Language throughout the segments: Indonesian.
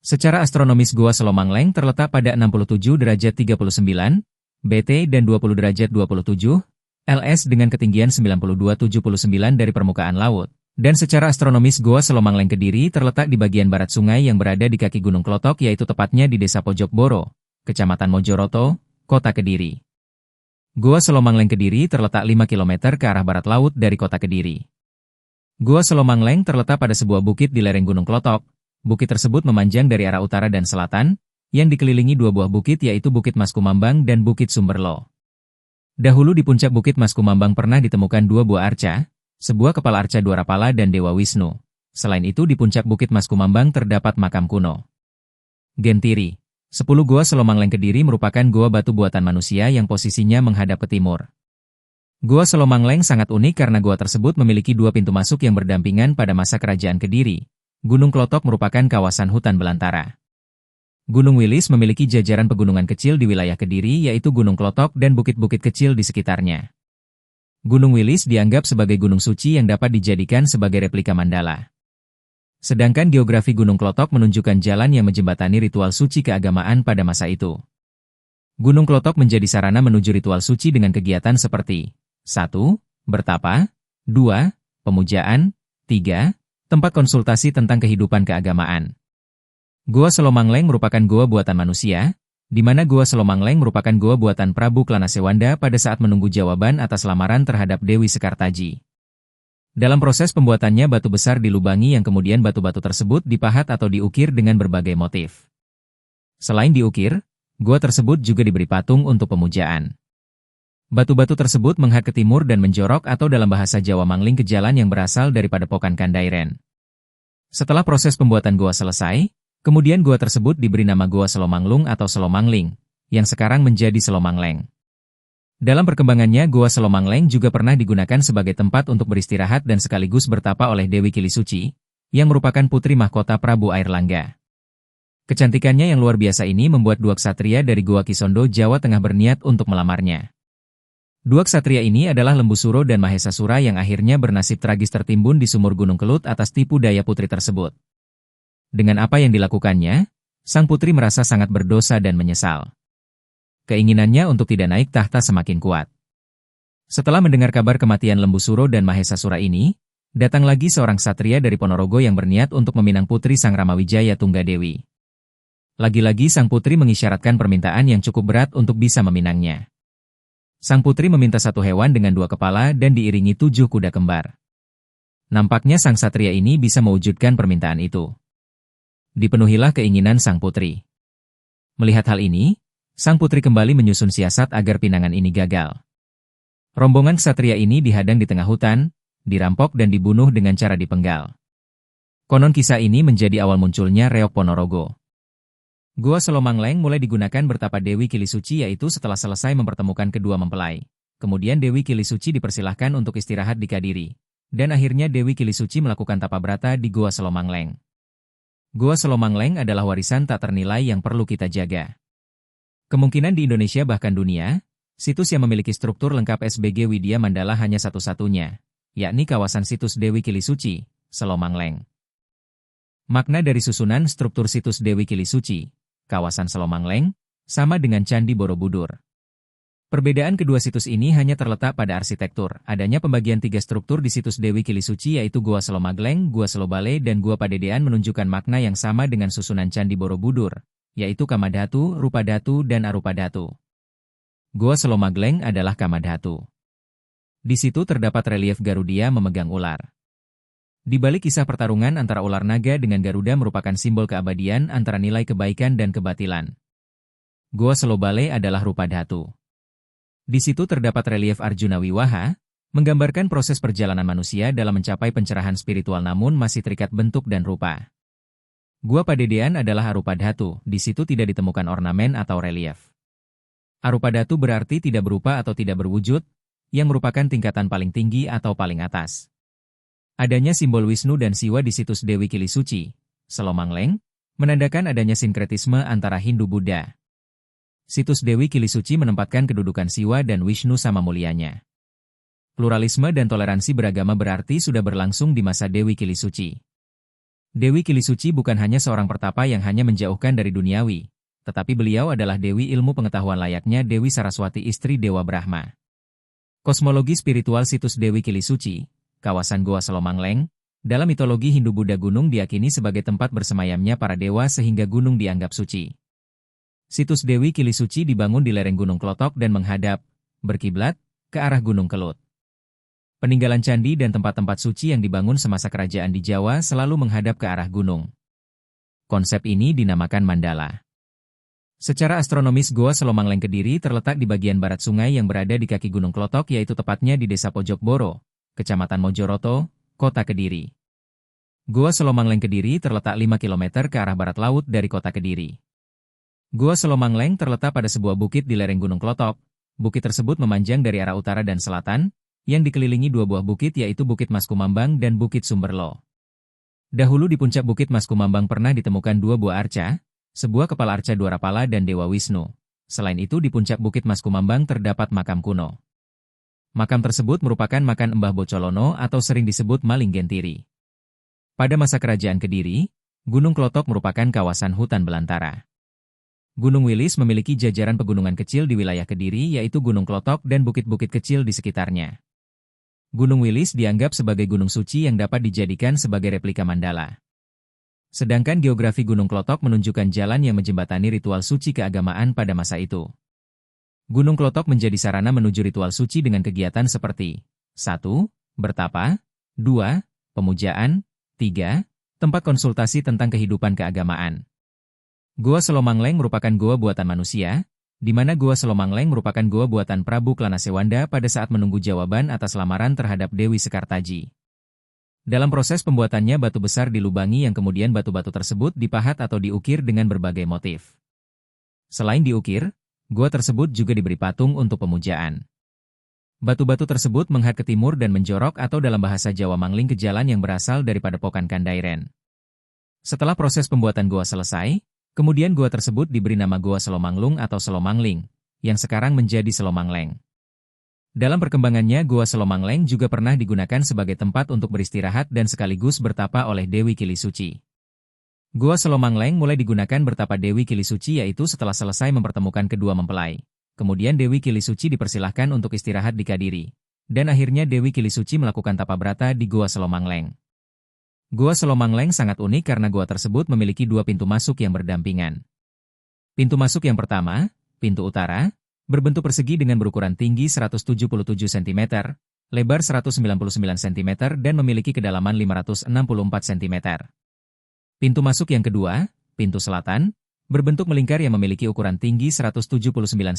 Secara astronomis Gua Selomangleng terletak pada 67 derajat 39 BT dan 20 derajat 27 LS dengan ketinggian 92,79 dari permukaan laut. Dan secara astronomis Gua Selomangleng Kediri terletak di bagian barat sungai yang berada di kaki Gunung Klotok, yaitu tepatnya di Desa Pojok Boro, Kecamatan Mojoroto, Kota Kediri. Gua Selomangleng Kediri terletak 5 km ke arah barat laut dari Kota Kediri. Gua Selomangleng terletak pada sebuah bukit di lereng Gunung Klotok. Bukit tersebut memanjang dari arah utara dan selatan, yang dikelilingi dua buah bukit, yaitu Bukit Mas Kumambang dan Bukit Sumberlo. Dahulu di puncak Bukit Mas Kumambang pernah ditemukan dua buah arca, sebuah kepala arca Dwarapala dan Dewa Wisnu. Selain itu di puncak Bukit Mas Kumambang terdapat makam kuno. Gentiri. 10 Gua Selomangleng Kediri merupakan gua batu buatan manusia yang posisinya menghadap ke timur. Gua Selomangleng sangat unik karena gua tersebut memiliki dua pintu masuk yang berdampingan pada masa kerajaan Kediri. Gunung Klotok merupakan kawasan hutan belantara. Gunung Wilis memiliki jajaran pegunungan kecil di wilayah Kediri, yaitu Gunung Klotok dan bukit-bukit kecil di sekitarnya. Gunung Wilis dianggap sebagai gunung suci yang dapat dijadikan sebagai replika mandala. Sedangkan geografi Gunung Klotok menunjukkan jalan yang menjembatani ritual suci keagamaan pada masa itu. Gunung Klotok menjadi sarana menuju ritual suci dengan kegiatan seperti 1. Bertapa 2. Pemujaan 3. Tempat konsultasi tentang kehidupan keagamaan. Gua Selomangleng merupakan gua buatan manusia, di mana Gua Selomangleng merupakan gua buatan Prabu Klanasewanda pada saat menunggu jawaban atas lamaran terhadap Dewi Sekartaji. Dalam proses pembuatannya batu besar dilubangi yang kemudian batu-batu tersebut dipahat atau diukir dengan berbagai motif. Selain diukir, gua tersebut juga diberi patung untuk pemujaan. Batu-batu tersebut menghadap ke timur dan menjorok atau dalam bahasa Jawa mangling ke jalan yang berasal dari Padepokan Kandairen. Setelah proses pembuatan gua selesai, kemudian gua tersebut diberi nama Gua Selomanglung atau Selomangling, yang sekarang menjadi Selomangleng. Dalam perkembangannya Gua Selomangleng juga pernah digunakan sebagai tempat untuk beristirahat dan sekaligus bertapa oleh Dewi Kilisuci, yang merupakan putri mahkota Prabu Airlangga. Kecantikannya yang luar biasa ini membuat dua ksatria dari Gua Kisondo, Jawa Tengah berniat untuk melamarnya. Dua ksatria ini adalah Lembusuro dan Mahesasura yang akhirnya bernasib tragis tertimbun di sumur Gunung Kelut atas tipu daya putri tersebut. Dengan apa yang dilakukannya, sang putri merasa sangat berdosa dan menyesal. Keinginannya untuk tidak naik tahta semakin kuat. Setelah mendengar kabar kematian Lembusuro dan Mahesasura ini, datang lagi seorang ksatria dari Ponorogo yang berniat untuk meminang putri Sang Ramawijaya Tunggadewi. Lagi-lagi sang putri mengisyaratkan permintaan yang cukup berat untuk bisa meminangnya. Sang putri meminta satu hewan dengan dua kepala dan diiringi 7 kuda kembar. Nampaknya sang ksatria ini bisa mewujudkan permintaan itu. Dipenuhilah keinginan sang putri. Melihat hal ini, sang putri kembali menyusun siasat agar pinangan ini gagal. Rombongan ksatria ini dihadang di tengah hutan, dirampok dan dibunuh dengan cara dipenggal. Konon kisah ini menjadi awal munculnya Reok Ponorogo. Gua Selomangleng mulai digunakan bertapa Dewi Kilisuci, yaitu setelah selesai mempertemukan kedua mempelai. Kemudian Dewi Kilisuci dipersilahkan untuk istirahat di Kadiri. Dan akhirnya Dewi Kilisuci melakukan tapa brata di Gua Selomangleng. Gua Selomangleng adalah warisan tak ternilai yang perlu kita jaga. Kemungkinan di Indonesia bahkan dunia, situs yang memiliki struktur lengkap SBG Widya Mandala hanya satu-satunya, yakni kawasan situs Dewi Kilisuci, Selomangleng. Makna dari susunan struktur situs Dewi Kilisuci, kawasan Selomangleng, sama dengan Candi Borobudur. Perbedaan kedua situs ini hanya terletak pada arsitektur. Adanya pembagian 3 struktur di situs Dewi Kilisuci, yaitu Gua Selomangleng, Gua Selobale, dan Gua Padedean, menunjukkan makna yang sama dengan susunan Candi Borobudur, yaitu Kamadhatu, Rupadhatu, dan Arupadhatu. Gua Selomangleng adalah Kamadhatu. Di situ terdapat relief Garudia memegang ular. Di balik kisah pertarungan antara ular naga dengan Garuda merupakan simbol keabadian antara nilai kebaikan dan kebatilan. Gua Selobale adalah Rupadhatu. Di situ terdapat relief Arjuna Wiwaha, menggambarkan proses perjalanan manusia dalam mencapai pencerahan spiritual namun masih terikat bentuk dan rupa. Gua Padedean adalah Arupadhatu, di situ tidak ditemukan ornamen atau relief. Arupadhatu berarti tidak berupa atau tidak berwujud, yang merupakan tingkatan paling tinggi atau paling atas. Adanya simbol Wisnu dan Siwa di situs Dewi Kilisuci, Selomangleng, menandakan adanya sinkretisme antara Hindu-Buddha. Situs Dewi Kilisuci menempatkan kedudukan Siwa dan Wisnu sama mulianya. Pluralisme dan toleransi beragama berarti sudah berlangsung di masa Dewi Kilisuci. Dewi Kilisuci bukan hanya seorang pertapa yang hanya menjauhkan dari duniawi, tetapi beliau adalah Dewi ilmu pengetahuan layaknya Dewi Saraswati istri Dewa Brahma. Kosmologi spiritual situs Dewi Kilisuci, kawasan Goa Selomangleng, dalam mitologi Hindu-Buddha gunung diyakini sebagai tempat bersemayamnya para dewa sehingga gunung dianggap suci. Situs Dewi Kilisuci dibangun di lereng Gunung Klotok dan menghadap, berkiblat, ke arah Gunung Kelut. Peninggalan candi dan tempat-tempat suci yang dibangun semasa kerajaan di Jawa selalu menghadap ke arah gunung. Konsep ini dinamakan mandala. Secara astronomis Goa Selomangleng Kediri terletak di bagian barat sungai yang berada di kaki Gunung Klotok yaitu tepatnya di Desa Pojokboro, Kecamatan Mojoroto, Kota Kediri. Goa Selomangleng Kediri terletak 5 km ke arah barat laut dari Kota Kediri. Goa Selomangleng terletak pada sebuah bukit di lereng Gunung Klotok. Bukit tersebut memanjang dari arah utara dan selatan, yang dikelilingi dua buah bukit yaitu Bukit Mas Kumambang dan Bukit Sumberlo. Dahulu di puncak Bukit Mas Kumambang pernah ditemukan dua buah arca, sebuah kepala arca Dwarapala dan Dewa Wisnu. Selain itu di puncak Bukit Mas Kumambang terdapat makam kuno. Makam tersebut merupakan makam Mbah Bocolono atau sering disebut Maling Gentiri. Pada masa kerajaan Kediri, Gunung Klotok merupakan kawasan hutan belantara. Gunung Wilis memiliki jajaran pegunungan kecil di wilayah Kediri yaitu Gunung Klotok dan bukit-bukit kecil di sekitarnya. Gunung Wilis dianggap sebagai gunung suci yang dapat dijadikan sebagai replika mandala. Sedangkan geografi Gunung Klotok menunjukkan jalan yang menjembatani ritual suci keagamaan pada masa itu. Gunung Klotok menjadi sarana menuju ritual suci dengan kegiatan seperti 1. Bertapa 2. Pemujaan 3. Tempat konsultasi tentang kehidupan keagamaan. Goa Selomangleng merupakan goa buatan manusia, di mana Goa Selomangleng merupakan goa buatan Prabu Klanasewanda pada saat menunggu jawaban atas lamaran terhadap Dewi Sekartaji. Dalam proses pembuatannya batu besar dilubangi yang kemudian batu-batu tersebut dipahat atau diukir dengan berbagai motif. Selain diukir, goa tersebut juga diberi patung untuk pemujaan. Batu-batu tersebut menghadap ke timur dan menjorok atau dalam bahasa Jawa mangling ke jalan yang berasal dari Padepokan Kandairen. Setelah proses pembuatan goa selesai, kemudian goa tersebut diberi nama Goa Selomanglung atau Selomangling, yang sekarang menjadi Selomangleng. Dalam perkembangannya Goa Selomangleng juga pernah digunakan sebagai tempat untuk beristirahat dan sekaligus bertapa oleh Dewi Kilisuci. Goa Selomangleng mulai digunakan bertapa Dewi Kilisuci yaitu setelah selesai mempertemukan kedua mempelai. Kemudian Dewi Kilisuci dipersilahkan untuk istirahat di Kadiri. Dan akhirnya Dewi Kilisuci melakukan tapa brata di Goa Selomangleng. Goa Selomangleng sangat unik karena goa tersebut memiliki dua pintu masuk yang berdampingan. Pintu masuk yang pertama, pintu utara, berbentuk persegi dengan berukuran tinggi 177 cm, lebar 199 cm dan memiliki kedalaman 564 cm. Pintu masuk yang kedua, pintu selatan, berbentuk melingkar yang memiliki ukuran tinggi 179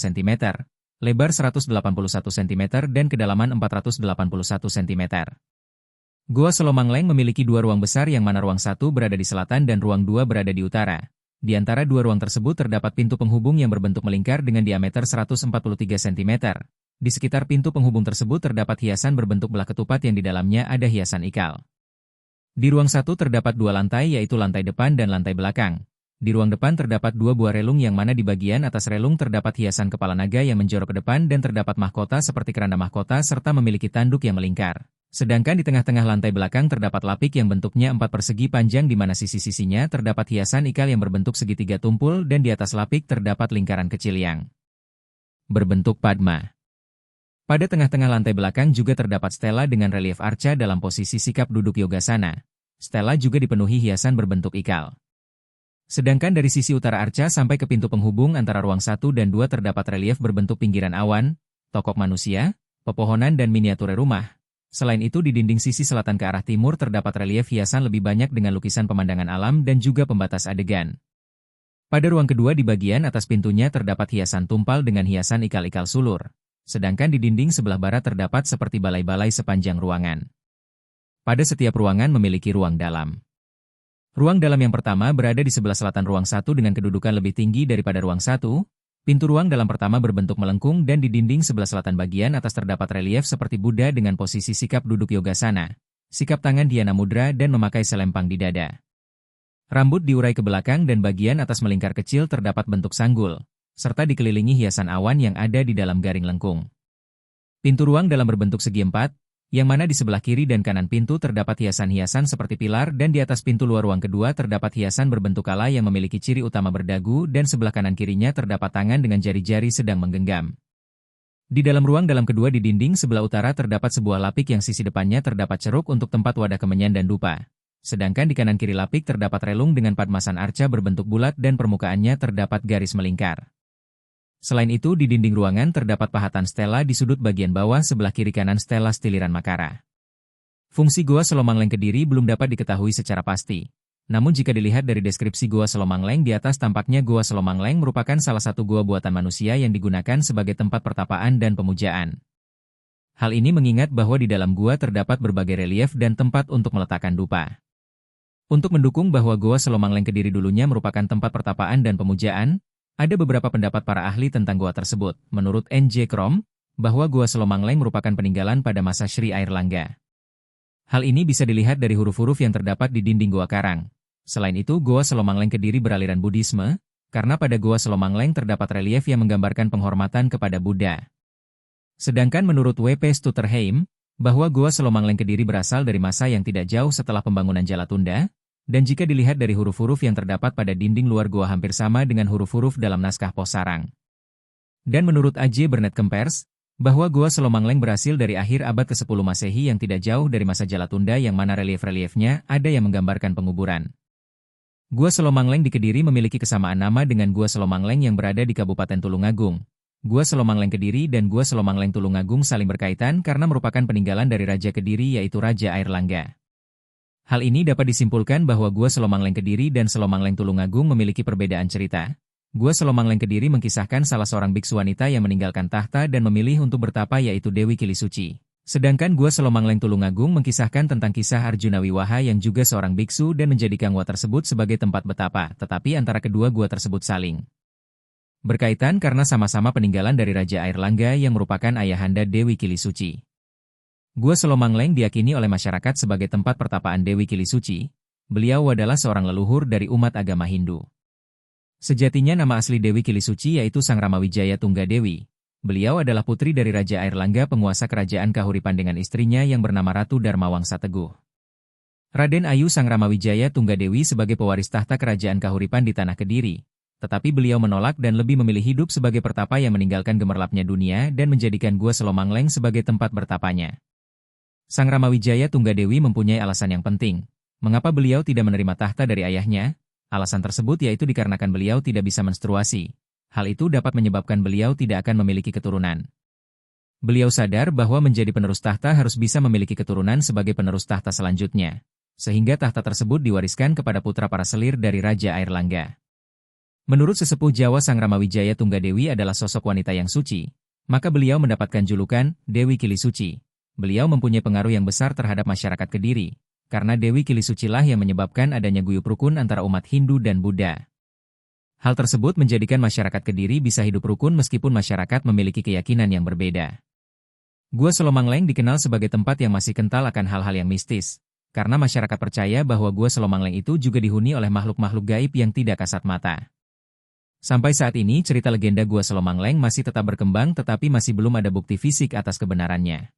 cm, lebar 181 cm dan kedalaman 481 cm. Goa Selomangleng memiliki dua ruang besar yang mana ruang satu berada di selatan dan ruang dua berada di utara. Di antara dua ruang tersebut terdapat pintu penghubung yang berbentuk melingkar dengan diameter 143 cm. Di sekitar pintu penghubung tersebut terdapat hiasan berbentuk belah ketupat yang di dalamnya ada hiasan ikal. Di ruang satu terdapat dua lantai yaitu lantai depan dan lantai belakang. Di ruang depan terdapat dua buah relung yang mana di bagian atas relung terdapat hiasan kepala naga yang menjorok ke depan dan terdapat mahkota seperti keranda mahkota serta memiliki tanduk yang melingkar. Sedangkan di tengah-tengah lantai belakang terdapat lapik yang bentuknya 4 persegi panjang di mana sisi-sisinya terdapat hiasan ikal yang berbentuk segitiga tumpul dan di atas lapik terdapat lingkaran kecil yang berbentuk padma. Pada tengah-tengah lantai belakang juga terdapat stela dengan relief arca dalam posisi sikap duduk yogasana. Stela juga dipenuhi hiasan berbentuk ikal. Sedangkan dari sisi utara arca sampai ke pintu penghubung antara ruang 1 dan 2 terdapat relief berbentuk pinggiran awan, tokok manusia, pepohonan dan miniatur rumah. Selain itu di dinding sisi selatan ke arah timur terdapat relief hiasan lebih banyak dengan lukisan pemandangan alam dan juga pembatas adegan. Pada ruang kedua di bagian atas pintunya terdapat hiasan tumpal dengan hiasan ikal-ikal sulur. Sedangkan di dinding sebelah barat terdapat seperti balai-balai sepanjang ruangan. Pada setiap ruangan memiliki ruang dalam. Ruang dalam yang pertama berada di sebelah selatan ruang 1 dengan kedudukan lebih tinggi daripada ruang 1. Pintu ruang dalam pertama berbentuk melengkung dan di dinding sebelah selatan bagian atas terdapat relief seperti Buddha dengan posisi sikap duduk yogasana, sikap tangan dhyana mudra dan memakai selempang di dada. Rambut diurai ke belakang dan bagian atas melingkar kecil terdapat bentuk sanggul, serta dikelilingi hiasan awan yang ada di dalam garing lengkung. Pintu ruang dalam berbentuk segi empat, yang mana di sebelah kiri dan kanan pintu terdapat hiasan-hiasan seperti pilar dan di atas pintu luar ruang kedua terdapat hiasan berbentuk kala yang memiliki ciri utama berdagu dan sebelah kanan kirinya terdapat tangan dengan jari-jari sedang menggenggam. Di dalam ruang dalam kedua di dinding sebelah utara terdapat sebuah lapik yang sisi depannya terdapat ceruk untuk tempat wadah kemenyan dan dupa. Sedangkan di kanan kiri lapik terdapat relung dengan padmasan arca berbentuk bulat dan permukaannya terdapat garis melingkar. Selain itu di dinding ruangan terdapat pahatan stela di sudut bagian bawah sebelah kiri kanan stela stiliran Makara. Fungsi Goa Selomang Leng Kediri belum dapat diketahui secara pasti. Namun jika dilihat dari deskripsi Goa Selomang Leng di atas tampaknya Goa Selomang Leng merupakan salah satu goa buatan manusia yang digunakan sebagai tempat pertapaan dan pemujaan. Hal ini mengingat bahwa di dalam gua terdapat berbagai relief dan tempat untuk meletakkan dupa. Untuk mendukung bahwa Goa Selomang Leng Kediri dulunya merupakan tempat pertapaan dan pemujaan, ada beberapa pendapat para ahli tentang goa tersebut. Menurut N.J. Krom, bahwa Goa Selomang Leng merupakan peninggalan pada masa Sri Airlangga. Hal ini bisa dilihat dari huruf-huruf yang terdapat di dinding goa karang. Selain itu, Goa Selomang Leng Kediri beraliran Buddhisme, karena pada Goa Selomang Leng terdapat relief yang menggambarkan penghormatan kepada Buddha. Sedangkan menurut W.P. Stutterheim, bahwa Goa Selomang Leng Kediri berasal dari masa yang tidak jauh setelah pembangunan Jalatunda, dan jika dilihat dari huruf-huruf yang terdapat pada dinding luar gua hampir sama dengan huruf-huruf dalam naskah pos sarang. Dan menurut A.J. Burnett Kempers, bahwa Goa Selomang Leng berhasil dari akhir abad ke-10 Masehi yang tidak jauh dari masa Jalatunda yang mana relief-reliefnya ada yang menggambarkan penguburan. Gua Selomang Leng di Kediri memiliki kesamaan nama dengan Gua Selomang Leng yang berada di Kabupaten Tulungagung. Gua Selomang Leng Kediri dan Gua Selomang Leng Tulungagung saling berkaitan karena merupakan peninggalan dari Raja Kediri yaitu Raja Airlangga. Hal ini dapat disimpulkan bahwa Gua Selomang Leng Kediri dan Selomang Leng Tulungagung memiliki perbedaan cerita. Gua Selomang Leng Kediri mengkisahkan salah seorang biksu wanita yang meninggalkan tahta dan memilih untuk bertapa yaitu Dewi Kilisuci. Sedangkan Gua Selomang Leng Tulungagung mengkisahkan tentang kisah Arjuna Wiwaha yang juga seorang biksu dan menjadikan gua tersebut sebagai tempat betapa, tetapi antara kedua gua tersebut saling berkaitan karena sama-sama peninggalan dari Raja Airlangga yang merupakan ayahanda Dewi Kilisuci. Gua Selomang Leng diyakini oleh masyarakat sebagai tempat pertapaan Dewi Kilisuci. Beliau adalah seorang leluhur dari umat agama Hindu. Sejatinya nama asli Dewi Kilisuci yaitu Sang Ramawijaya Tunggadewi. Beliau adalah putri dari Raja Airlangga penguasa kerajaan Kahuripan dengan istrinya yang bernama Ratu Dharmawangsa Teguh. Raden Ayu Sang Ramawijaya Tunggadewi sebagai pewaris tahta kerajaan Kahuripan di Tanah Kediri. Tetapi beliau menolak dan lebih memilih hidup sebagai pertapa yang meninggalkan gemerlapnya dunia dan menjadikan Gua Selomang Leng sebagai tempat bertapanya. Sang Ramawijaya Tunggadewi mempunyai alasan yang penting. Mengapa beliau tidak menerima tahta dari ayahnya? Alasan tersebut yaitu dikarenakan beliau tidak bisa menstruasi. Hal itu dapat menyebabkan beliau tidak akan memiliki keturunan. Beliau sadar bahwa menjadi penerus tahta harus bisa memiliki keturunan sebagai penerus tahta selanjutnya. Sehingga tahta tersebut diwariskan kepada putra para selir dari Raja Airlangga. Menurut sesepuh Jawa Sang Ramawijaya Tunggadewi adalah sosok wanita yang suci, maka beliau mendapatkan julukan Dewi Kilisuci. Beliau mempunyai pengaruh yang besar terhadap masyarakat Kediri, karena Dewi Kilisuci lah yang menyebabkan adanya guyup rukun antara umat Hindu dan Buddha. Hal tersebut menjadikan masyarakat Kediri bisa hidup rukun meskipun masyarakat memiliki keyakinan yang berbeda. Gua Selomang Leng dikenal sebagai tempat yang masih kental akan hal-hal yang mistis, karena masyarakat percaya bahwa Gua Selomang Leng itu juga dihuni oleh makhluk-makhluk gaib yang tidak kasat mata. Sampai saat ini cerita legenda Gua Selomang Leng masih tetap berkembang tetapi masih belum ada bukti fisik atas kebenarannya.